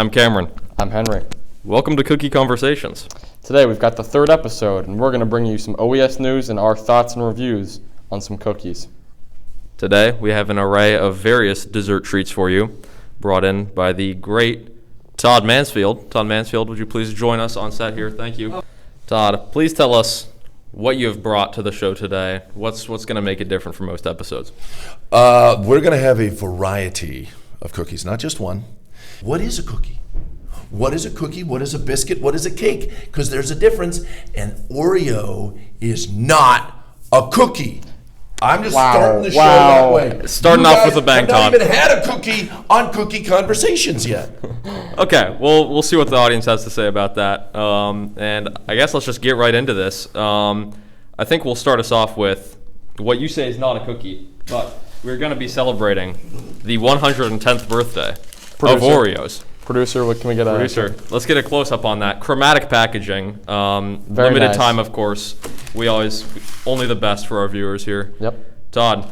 I'm Cameron. I'm Henry. Welcome to Cookie Conversations. Today we've got the third episode, and we're going to bring you some OES news and our thoughts and reviews on some cookies. Today we have an array of various dessert treats for you, brought in by the great Todd Mansfield. Todd Mansfield, would you please join us on set here? Thank you. Todd, please tell us what you have brought to the show today. What's going to make it different from most episodes? We're going to have a variety of cookies, not just one. What is a cookie? What is a cookie? What is a biscuit? What is a cake? Because there's a difference, and Oreo is not a cookie. I'm just starting the show that way. Starting off with a bang, Todd. I haven't even had a cookie on Cookie Conversations yet. Okay, well, we'll see what the audience has to say about that. And I guess let's just get right into this. I think we'll start us off with what you say is not a cookie, but we're going to be celebrating the 110th birthday of Oreos. Producer, what can we get? Producer, let's get a close-up on that. Chromatic packaging, Very limited nice. time, of course. We always, only the best for our viewers here. Yep. Todd,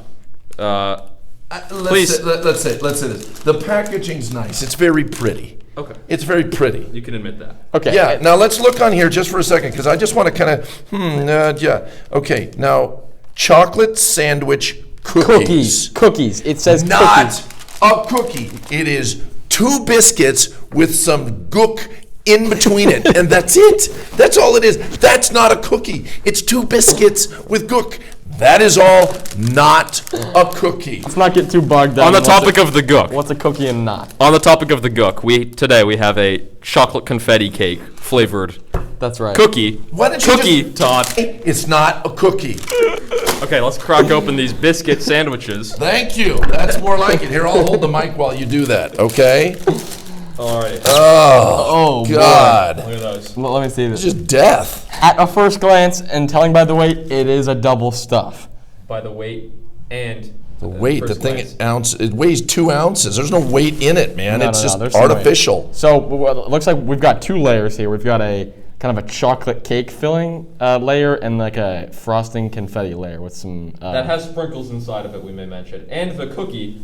please. Let's say this. The packaging's nice. It's very pretty. Okay. It's very pretty. You can admit that. Okay. Yeah, now let's look on here just for a second, because I just want to kind of, Okay, now, chocolate sandwich cookies. Cookies. It says Not cookies. a cookie. It is 2 biscuits with some gook in between it, and that's it. That's all it is. That's not a cookie. It's 2 biscuits with gook. That is all not a cookie. Let's not get too bogged down. On the topic of the gook. What's a cookie and not? On the topic of the gook, today we have a chocolate confetti cake flavored That's right. cookie. Why don't you Cookie, just- Todd. It's not a cookie. Okay, let's crack open these biscuit sandwiches. Thank you. That's more like it. Here, I'll hold the mic while you do that, okay? All right. Oh, God. Look at those. Let me see It's this. just death. At a first glance, and telling by the weight, it is a double stuff. By the weight and The weight, the first thing, glance. it weighs 2 ounces. There's no weight in it, man. No, It's no, just there's some weight. artificial. So it looks like we've got 2 layers here. We've got a kind of a chocolate cake filling layer and like a frosting confetti layer with some. That has sprinkles inside of it, we may mention. And the cookie,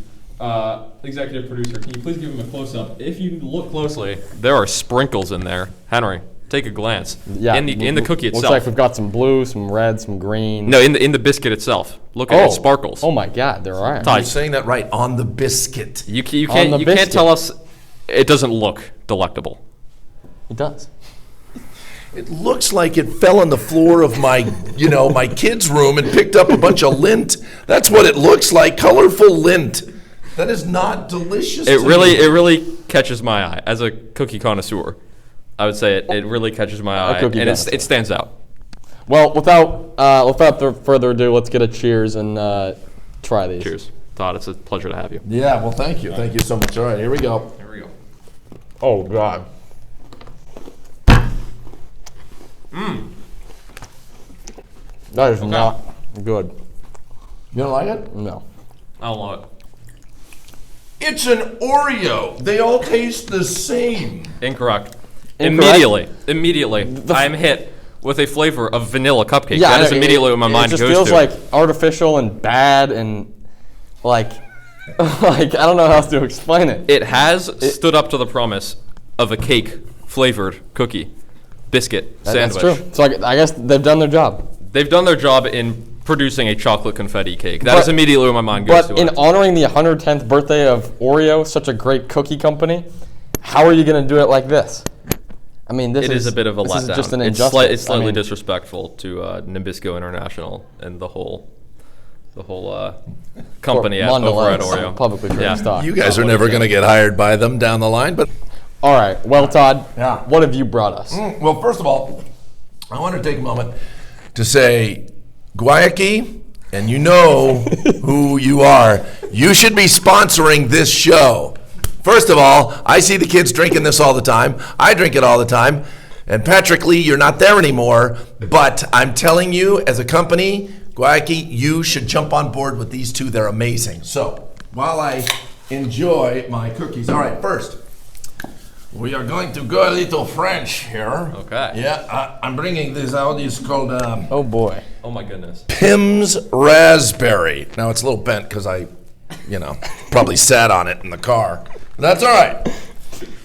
executive producer, can you please give him a close-up? If you look closely, there are sprinkles in there. Henry, take a glance. Yeah, In the cookie itself. Looks like we've got some blue, some red, some green. No, in the biscuit itself. Look at it, sparkles. Oh my God, there are. Todd, You're saying that right, on the biscuit. you On the can't biscuit. tell us it doesn't look delectable. It does. It looks like it fell on the floor of my, my kid's room and picked up a bunch of lint. That's what it looks like, colorful lint. That is not delicious. It really catches my eye. As a cookie connoisseur, I would say it really catches my eye, cookie and connoisseur. it stands out. Well, without further ado, let's get a cheers and try these. Cheers. Todd, it's a pleasure to have you. Yeah, well, thank you. Thank you so much. All right, here we go. Here we go. Oh God. That is not good. You don't like it? No. I don't love it. It's an Oreo. They all taste the same. Incorrect. Incorrect? Immediately, I am hit with a flavor of vanilla cupcake. Yeah, that is immediately what my mind goes to. It just feels like artificial and bad and like I don't know how else to explain it. It has stood up to the promise of a cake-flavored cookie biscuit sandwich. That's true. So I guess they've done their job. They've done their job in producing a chocolate confetti cake. That is immediately what my mind goes to. But in honoring the 110th birthday of Oreo, such a great cookie company, how are you going to do it like this? I mean, this is a bit of a letdown. This is just an It's injustice. it's slightly disrespectful to Nabisco International and the whole company over at Oreo. Publicly traded stock. You guys are never going to get hired by them down the line, but All right. Well, Todd, Yeah. what have you brought us? well, first of all, I want to take a moment to say, Guayaki, and you know who you are. You should be sponsoring this show. First of all, I see the kids drinking this all the time. I drink it all the time. And Patrick Lee, you're not there anymore. But I'm telling you, as a company, Guayaki, you should jump on board with these 2. They're amazing. So, while I enjoy my cookies. All right, first, we are going to go a little French here. Okay. Yeah, I'm bringing this out. It's called Oh boy. Oh my goodness. Pim's Raspberry. Now, it's a little bent because I, probably sat on it in the car. That's all right.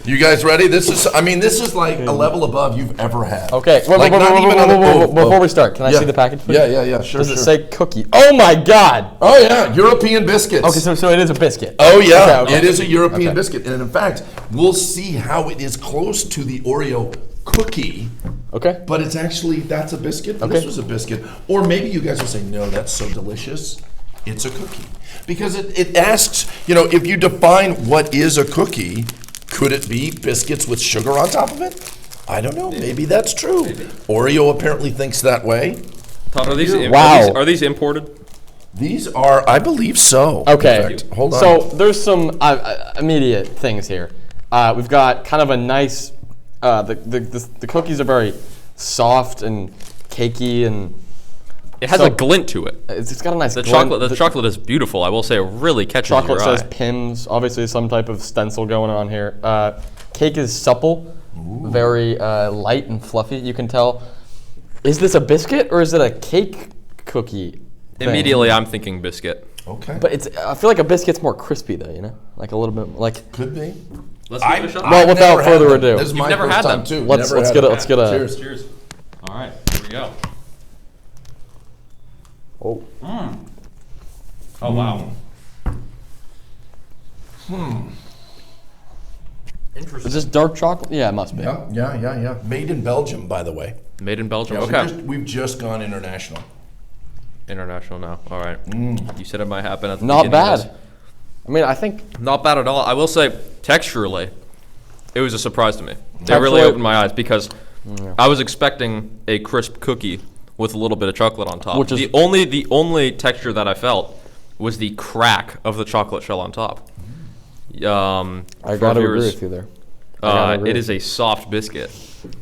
You guys ready? This is like a level above you've ever had. Okay. Like not even on the Before we start, can I Yeah. see the package? Please? Yeah. Sure. Does it say cookie? Oh my God. Oh yeah, European biscuits. Okay, so it is a biscuit. Oh yeah, Okay. it is a European biscuit, and in fact, we'll see how it is close to the Oreo cookie. Okay. But it's actually that's a biscuit. Okay. This was a biscuit, or maybe you guys will say, no, that's so delicious. It's a cookie because it asks, if you define what is a cookie, could it be biscuits with sugar on top of it? I don't know. Maybe that's true. Oreo apparently thinks that way. Todd, are these Wow. are these imported? These are, I believe so. Okay. In fact, hold on. So there's some immediate things here. We've got kind of a nice. The cookies are very soft and cakey, and It has So- a glint to it. it's got a nice The glint. chocolate, the chocolate is beautiful. I will say, it really catches Chocolate your says eye. Pims. Obviously, some type of stencil going on here. Cake is supple, very light and fluffy. You can tell. Is this a biscuit or is it a cake cookie? thing? Immediately, I'm thinking biscuit. Okay. But I feel like a biscuit's more crispy though. Like a little bit like. Could be. Let's give it a shot. Well, I've without never had further them. ado. This is You've my never first had time them. too. Let's Never had get it. them. Let's get a. Cheers. Cheers. All right, here we go. Oh. Oh wow. Interesting. Is this dark chocolate? Yeah, it must be. Yeah. Made in Belgium, by the way. Made in Belgium. So Okay. we've just gone international. International now. All right. You said it might happen at the Not beginning of this. bad. I mean, I think Not bad at all. I will say, texturally, it was a surprise to me. It really Texturally- opened my eyes because I was expecting a crisp cookie with a little bit of chocolate on top. Which is- the only texture that I felt was the crack of the chocolate shell on top. I for gotta viewers, agree with you there. I gotta agree. It is a soft biscuit.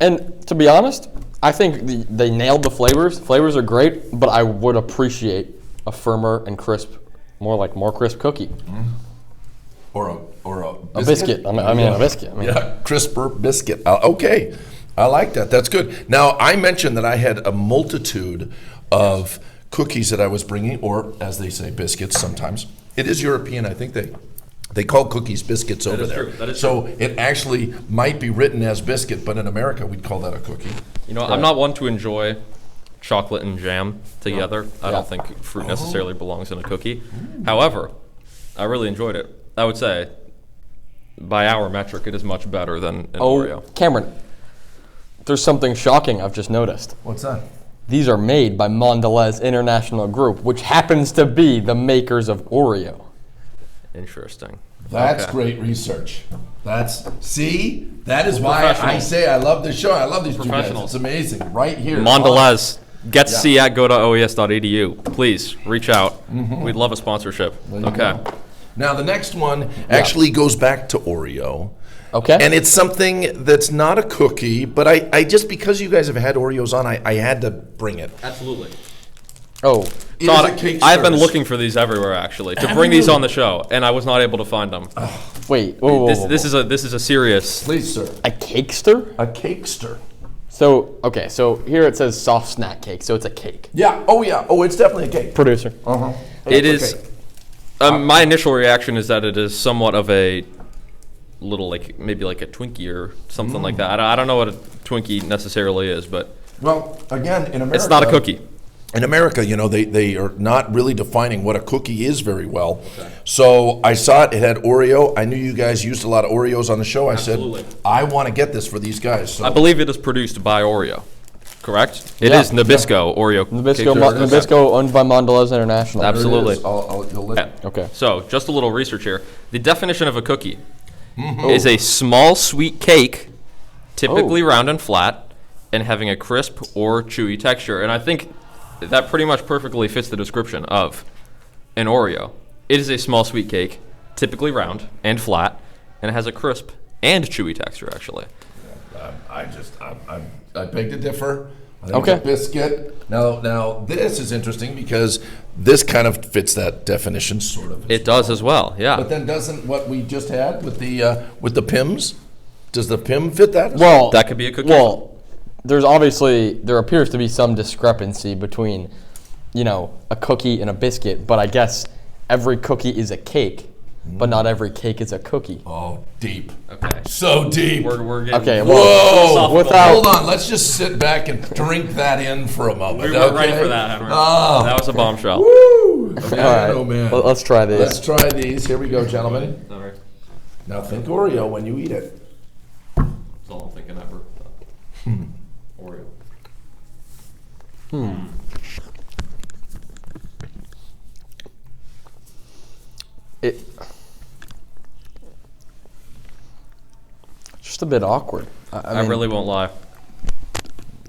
And to be honest, I think they nailed the flavors. Flavors are great, but I would appreciate a firmer and crisp, more crisp cookie. Or a A biscuit. I mean, a biscuit. I mean, Yeah, crisper biscuit. Okay, I like that. That's good. Now, I mentioned that I had a multitude of cookies that I was bringing, or as they say, biscuits sometimes. It is European. I think they call cookies biscuits over is there. true. That is so it actually might be written as biscuit, but in America we'd call that a cookie. You know, I'm not one to enjoy chocolate and jam together. I Yeah. don't think fruit necessarily belongs in a cookie. However, I really enjoyed it. I would say, by our metric, it is much better than an Oreo. Cameron, there's something shocking I've just noticed. What's that? These are made by Mondelez International Group, which happens to be the makers of Oreo. Interesting. That's Okay. great research. That is why I Professionals. say I love this show. I love these two guys. Professionals. It's amazing. Right here. Mondelez, Getz at go.oes.edu. Please reach out. We'd love a sponsorship. Okay. Now, the next one actually goes back to Oreo. Okay. And it's something that's not a cookie, but I just, because you guys have had Oreos on, I had to bring it. Absolutely. Oh, It is Todd, a Cakesters. I've been looking for these everywhere actually to bring these on the show, and I was not able to find them. wait. Whoa, This is a serious. Please, sir. a Cakester? A Cakester. So, okay, so here it says soft snack cake, so it's a cake. Yeah. Oh, it's definitely a cake. Producer. Uh-huh. It is. My initial reaction is that it is somewhat of a little, maybe like a Twinkie or something like that. I don't know what a Twinkie necessarily is, but Well, again, in America. it's not a cookie. In America, they are not really defining what a cookie is very well. So I saw it had Oreo. I knew you guys used a lot of Oreos on the show. I Absolutely. said, I want to get this for these guys. So I believe it is produced by Oreo. Correct? It Yeah. is Nabisco Oreo. Nabisco, Cakesters. Nabisco owned by Mondelez International. There it Absolutely. is. You'll let- Yeah. Okay. So, just a little research here. The definition of a cookie is a small sweet cake, typically round and flat, and having a crisp or chewy texture. And I think that pretty much perfectly fits the description of an Oreo. It is a small sweet cake, typically round and flat, and it has a crisp and chewy texture, actually. I beg to differ. I think Okay. it's a biscuit. Now this is interesting because this kind of fits that definition, sort of. It does as well, yeah. But then doesn't what we just had with the Pims? Does the Pim fit that? Well, That could be a cookie. Well, there appears to be some discrepancy between, a cookie and a biscuit, but I guess every cookie is a cake. but not every cake is a cookie. Oh, deep. Okay. So deep. We're getting Okay, Whoa! without- Hold on. Let's just sit back and drink that in for a moment. We weren't ready okay? for that, Henry. Oh. That was a bombshell. Woo! All Man, right, oh man. let's try these. Let's try these. Here we go, gentlemen. All right. Now think Oreo when you eat it. That's all I'm thinking ever. Oreo. It just a bit awkward. I mean, really won't lie.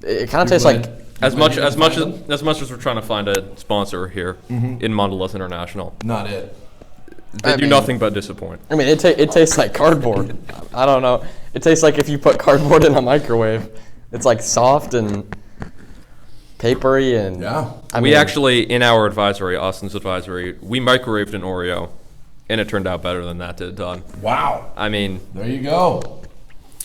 it kind of tastes like As much as we're trying to find a sponsor here in Mondelez International, Not it. they I do mean- nothing but disappoint. I mean, it tastes like cardboard. I don't know. It tastes like if you put cardboard in a microwave. It's like soft and papery and Yeah. I We mean, actually, in our advisory, Austin's advisory, we microwaved an Oreo, and it turned out better than that did, Todd. Wow. I mean, There you go.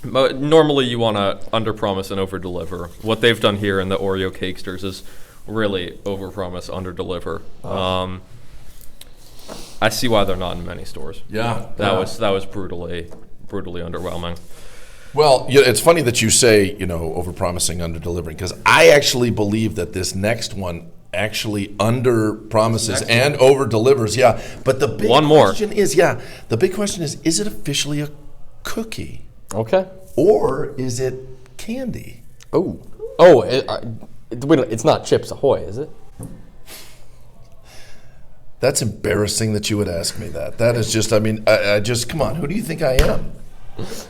but normally you want to underpromise and overdeliver. What they've done here in the Oreo Cakesters is really overpromise, underdeliver. I see why they're not in many stores. Yeah. That was brutally underwhelming. Well, yeah, it's funny that you say, over-promising, under-delivering, because I actually believe that this next one actually under-promises and over-delivers, yeah. But the big question is, is it officially a cookie? okay. Or is it candy? Oh, it's not Chips Ahoy, is it? That's embarrassing that you would ask me that. That is just, I just, come on, who do you think I am?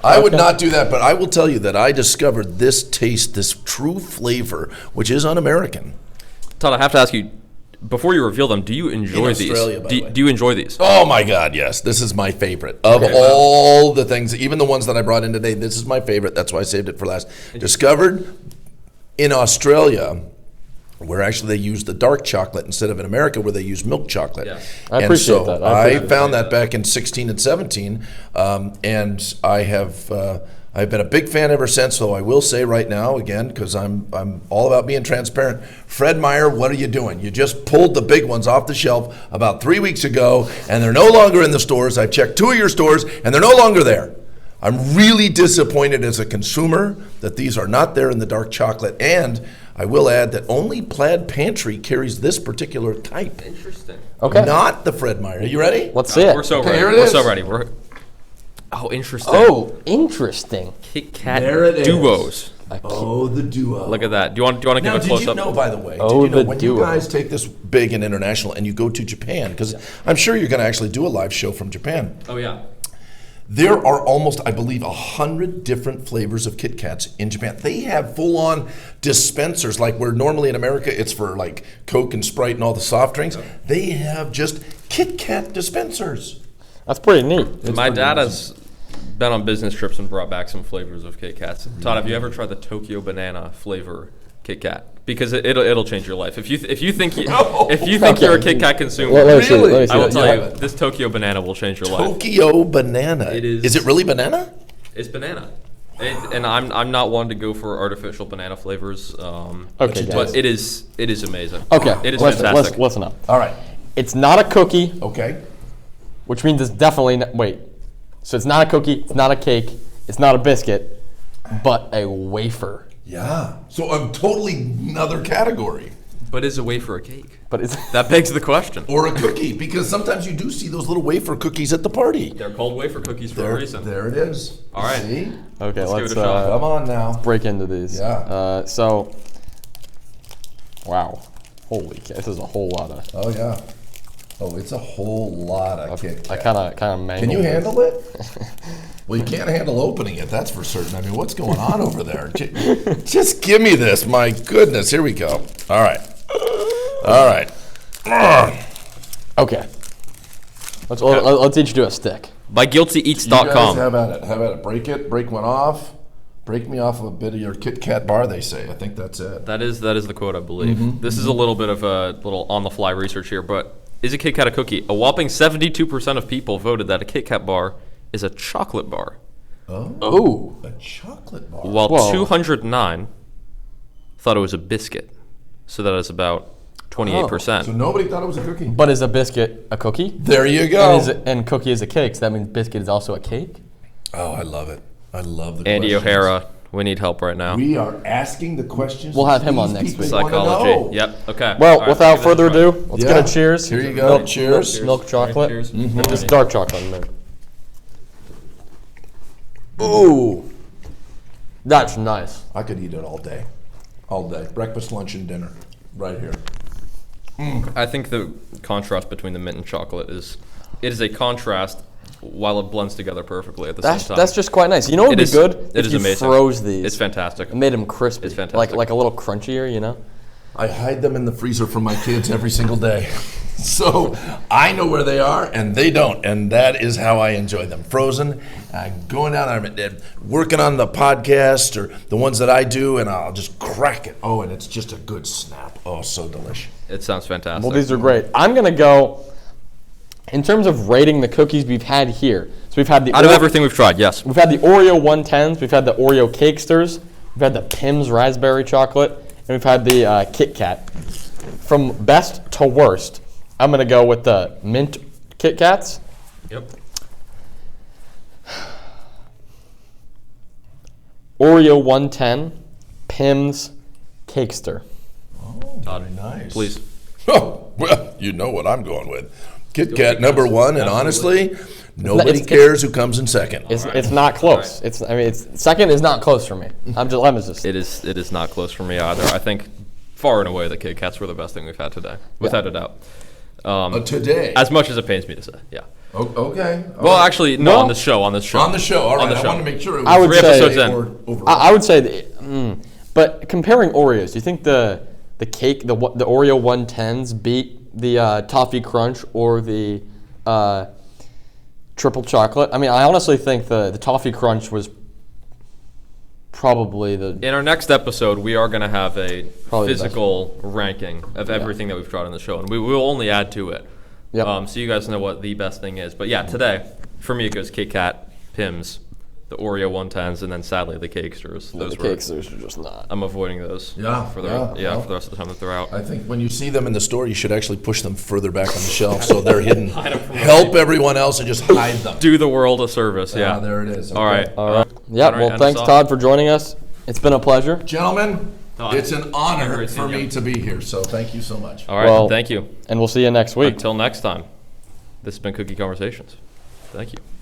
I would not do that, but I will tell you that I discovered this taste, this true flavor, which is un-American. Todd, I have to ask you, before you reveal them, do you enjoy these? Australia, by the way. Do you enjoy these? Oh my God, yes. This is my favorite. Of all the things, even the ones that I brought in today, this is my favorite. That's why I saved it for last. Discovered in Australia, where actually they use the dark chocolate instead of in America where they use milk chocolate. Yes. I appreciate that. I found that back in 16 and 17, and I've been a big fan ever since. So I will say right now again, because I'm all about being transparent. Fred Meyer, what are you doing? You just pulled the big ones off the shelf about 3 weeks ago, and they're no longer in the stores. I've checked 2 of your stores, and they're no longer there. I'm really disappointed as a consumer that these are not there in the dark chocolate, and I will add that only Plaid Pantry carries this particular type. Interesting. Okay. Not the Fred Meyer. Are you ready? Let's see it. We're so Okay, ready. here it We're is. so ready. Oh, interesting. Oh, interesting. Kit Kat There it is. duos. Oh, the duo. Look at that. Do you want to give Now, a did close you up? know, by the way, Oh, did you know the when duo. you guys take this big and international and you go to Japan, because I'm sure you're going to actually do a live show from Japan. Oh yeah. There are almost, I believe, 100 different flavors of Kit Kats in Japan. They have full-on dispensers, like where normally in America it's for like Coke and Sprite and all the soft drinks. They have just Kit Kat dispensers. That's pretty neat. My dad has been on business trips and brought back some flavors of Kit Kats. Todd, have you ever tried the Tokyo banana flavor Kit Kat? Because it'll change your life. If you think you're a Kit Kat consumer, Let me see it, Really? let me see I will it. tell Yeah. you, this Tokyo banana will change your life. Tokyo banana. It is- Is it really banana? It's banana. And I'm not one to go for artificial banana flavors. Okay, but guys. it is amazing. Okay, It is Listen, fantastic. listen up. All right. It's not a cookie, Okay. which means it's definitely not, wait. So it's not a cookie, it's not a cake, it's not a biscuit, but a wafer. Yeah. So I'm totally another category. But is a wafer a cake? But it's That begs the question. Or a cookie, because sometimes you do see those little wafer cookies at the party. They're called wafer cookies for a reason. There it is. All right. See? okay. Let's Let's give it a shot. Come on now. break into these. Yeah. So, wow, holy, this is a whole lot of. Oh yeah. Oh, it's a whole lot of Kit I Kat. kind of mangled. Can you this. handle it? Well, you can't handle opening it, that's for certain. I mean, what's going on over there? Just give me this. My goodness. Here we go. All right. All right. Okay. Let's each do a stick. By You guys guiltyeats.com. have at it. Have at it. Break it. Break one off. Break me off of a bit of your Kit Kat bar, they say. I think that's it. That is the quote, I believe. This is a little bit of a little on-the-fly research here, but is a Kit Kat a cookie? A whopping 72% of people voted that a Kit Kat bar is a chocolate bar, Oh. A chocolate bar. while Whoa. 209 thought it was a biscuit. So that is about 28%. So nobody thought it was a cookie. But is a biscuit a cookie? There you go. And cookie is a cake, so that means biscuit is also a cake? Oh, I love it. I love the Andy questions. O'Hara, we need help right now. We are asking the questions. We'll have him these on next people week. wanna know. Psychology. Yep. Okay. Well, All right, without let's give further this a ado, let's get a cheers. Here you go. Cheers. Milk chocolate. Cheers. And just dark chocolate in there. Ooh. That's nice. I could eat it all day. All day. Breakfast, lunch, and dinner. Right here. I think the contrast between the mint and chocolate is a contrast while it blends together perfectly at the same time. That's just quite nice. You know what would It be is- good? it if is you amazing. froze these. It's fantastic. and made them crispy. It's fantastic. Like a little crunchier, you know? I hide them in the freezer from my kids every single day. So I know where they are and they don't. And that is how I enjoy them. Frozen, going down, I'm working on the podcast or the ones that I do, and I'll just crack it. Oh, and it's just a good snap. Oh, so delicious. It sounds fantastic. Well, these are great. I'm going to go, in terms of rating the cookies we've had here. So we've had the Out of everything we've tried, yes. We've had the Oreo 110s, we've had the Oreo Cakesters, we've had the Pim's raspberry chocolate, and we've had the Kit Kat. From best to worst, I'm going to go with the mint Kit Kats. Yep. Oreo 110, Pim's Cakester. Oh, Todd, very nice. Please. Oh, well, you know what I'm going with. Kit Kat number one, and honestly, nobody it's- cares who comes in second. It's not close. It's second is not close for me. I'm just It is not close for me either. I think far and away the Kit Kats were the best thing we've had today, without a doubt. Today. As much as it pains me to say, yeah. Okay. Well, actually, no, No. on the show. on the show. All right. I want to make sure it was I would 3 say- episodes in. overall. I would say, but comparing Oreos, do you think the Oreo 110s beat the Toffee Crunch or the Triple Chocolate? I mean, I honestly think the Toffee Crunch was probably the. In our next episode, we are going to have a Probably the physical ranking of everything that we've tried on the show, and we will only add to it. Yep. So you guys know what the best thing is. But yeah, today, for me, it goes Kit Kat, Pim's, the Oreo 110s, and then sadly the Cakesters. The Cakesters are just not. I'm avoiding those. Yeah, For the yeah. for the rest of the time that they're out. I think when you see them in the store, you should actually push them further back on the shelf so they're hidden. Help everyone else and just hide them. Do the world a service. Yeah. There it is. All right. All right. Yeah. All right, Well, end thanks, us off. Todd, for joining us. It's been a pleasure. Gentlemen, Todd, it's an honor great for seeing you. me to be here, so thank you so much. All right. Well, Thank you. And we'll see you next week. Until next time, this has been Cookie Conversations. Thank you.